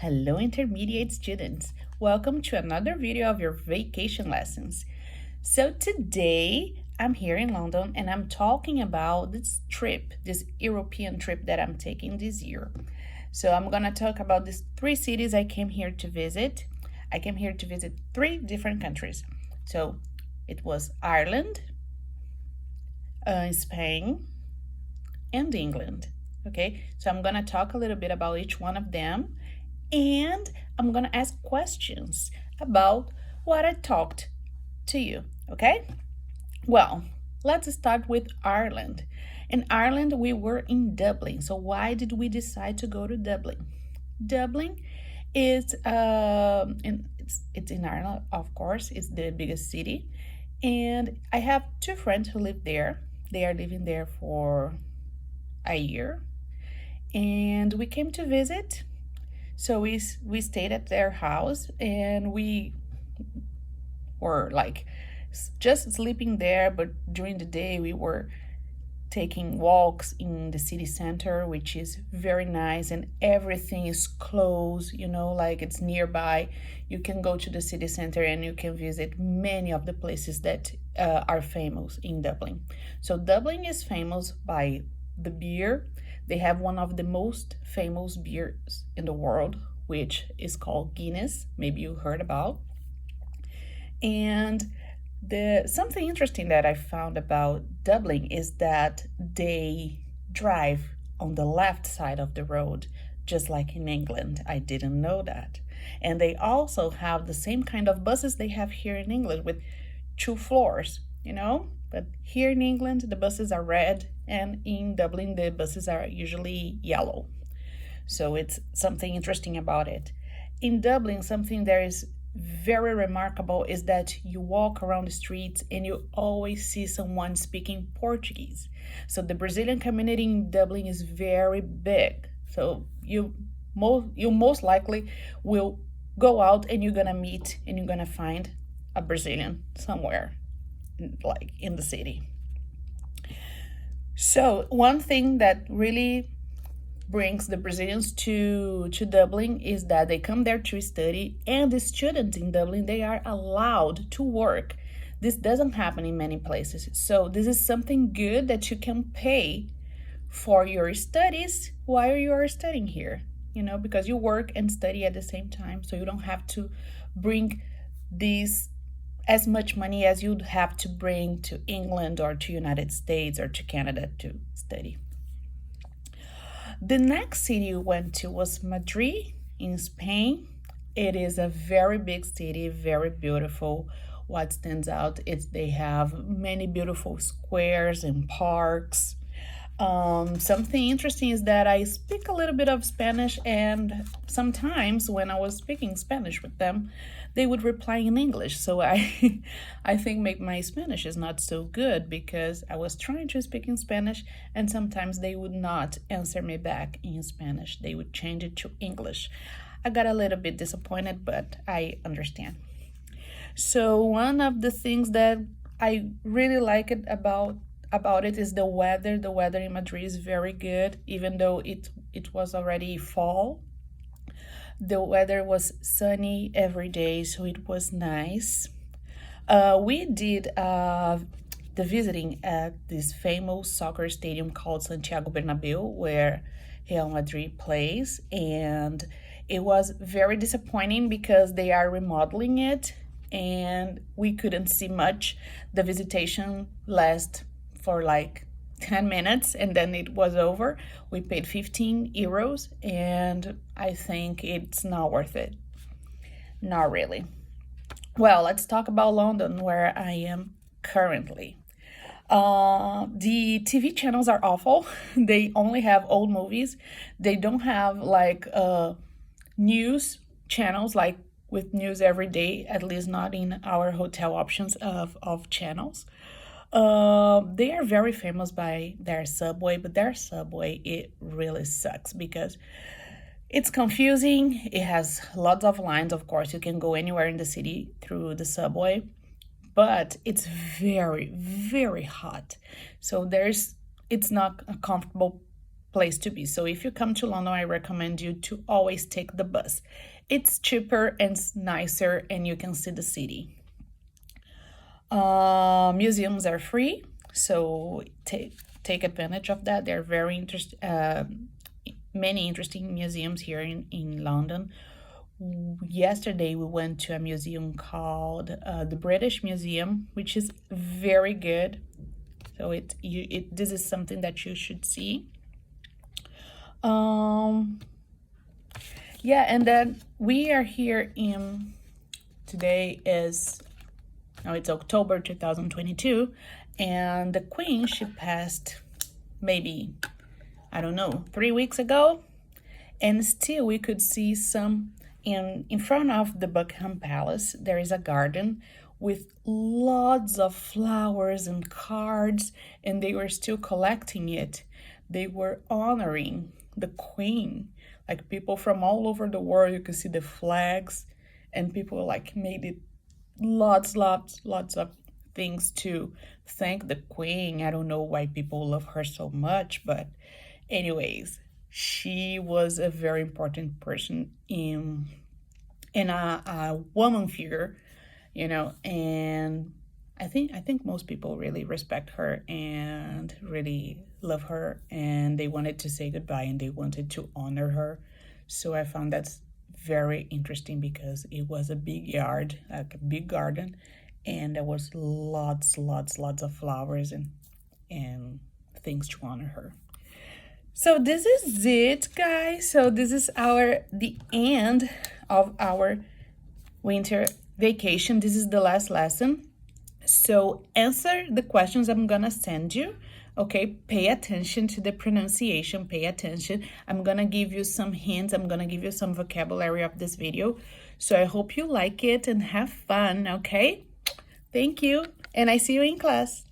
Hello, intermediate students. Welcome to another video of your vacation lessons. So today I'm here in London and I'm talking about this European trip that I'm taking this year. So I'm gonna talk about these three cities I came here to visit. I came here to visit three different countries. So it was Ireland, Spain, and England. Okay, so I'm gonna talk a little bit about each one of them and I'm gonna ask questions about what I talked to you, okay? Well, let's start with Ireland. In Ireland, we were in Dublin. So why did we decide to go to Dublin? Dublin is it's in Ireland, of course. It's the biggest city, and I have two friends who live there. They are living there for a year, and we came to visit. So we stayed at their house and we were like just sleeping there, but during the day we were taking walks in the city center, which is very nice, and everything is close, like it's nearby. You can go to the city center and you can visit many of the places that are famous in Dublin. So Dublin is famous by the beer. They have one of the most famous beers in the world, which is called Guinness. Maybe you heard about. And something interesting that I found about Dublin is that they drive on the left side of the road, just like in England. I didn't know that. And they also have the same kind of buses they have here in England with two floors, But here in England, the buses are red, and in Dublin, the buses are usually yellow. So it's something interesting about it. In Dublin, something that is very remarkable is that you walk around the streets and you always see someone speaking Portuguese. So the Brazilian community in Dublin is very big. So you most likely will go out and you're gonna meet and you're gonna find a Brazilian somewhere, like in the city. So one thing that really brings the Brazilians to Dublin is that they come there to study, and the students in Dublin, they are allowed to work. This doesn't happen in many places. So this is something good that you can pay for your studies while you are studying here, because you work and study at the same time. So you don't have to bring these as much money as you'd have to bring to England or to United States or to Canada to study. The next city we went to was Madrid in Spain. It is a very big city, very beautiful. What stands out is they have many beautiful squares and parks. Something interesting is that I speak a little bit of Spanish, and sometimes when I was speaking Spanish with them, they would reply in English. So I think my Spanish is not so good because I was trying to speak in Spanish and sometimes they would not answer me back in Spanish. They would change it to English. I got a little bit disappointed, but I understand. So one of the things that I really like it about it is the weather. The weather in Madrid is very good, even though it was already fall. The weather was sunny every day, so it was nice. We did the visiting at this famous soccer stadium called Santiago Bernabéu, where Real Madrid plays, and it was very disappointing because they are remodeling it, and we couldn't see much. The visitation lasted for like 10 minutes and then it was over. We paid 15 euros and I think it's not worth it. Not really. Well, let's talk about London, where I am currently. The TV channels are awful. They only have old movies. They don't have like news channels, like with news every day, at least not in our hotel options of channels. They are very famous by their subway, but their subway, it really sucks because it's confusing. It has lots of lines. Of course, you can go anywhere in the city through the subway, but it's very, very hot. So it's not a comfortable place to be. So if you come to London, I recommend you to always take the bus. It's cheaper and nicer, and you can see the city. Museums are free, so take advantage of that. There are many interesting museums here in London. Yesterday we went to a museum called the British Museum, which is very good. So this is something that you should see. Yeah, and then we are here in today is now it's October 2022, and the Queen, she passed maybe, I don't know, 3 weeks ago, and still we could see some in front of the Buckingham Palace. There is a garden with lots of flowers and cards, and they were still collecting it. They were honoring the Queen. Like people from all over the world, you could see the flags, and people like made it lots of things to thank the Queen. I don't know why people love her so much, but anyways, she was a very important person in a woman figure, and I think most people really respect her and really love her, and they wanted to say goodbye and they wanted to honor her. So I found that's very interesting because it was a big yard, like a big garden, and there was lots of flowers and things to honor her. So this is it, guys. So this is the end of our winter vacation. This is the last lesson. So answer the questions I'm gonna send you. Okay, pay attention to the pronunciation, pay attention. I'm gonna give you some hints, I'm gonna give you some vocabulary of this video. So I hope you like it and have fun, okay? Thank you, and I see you in class.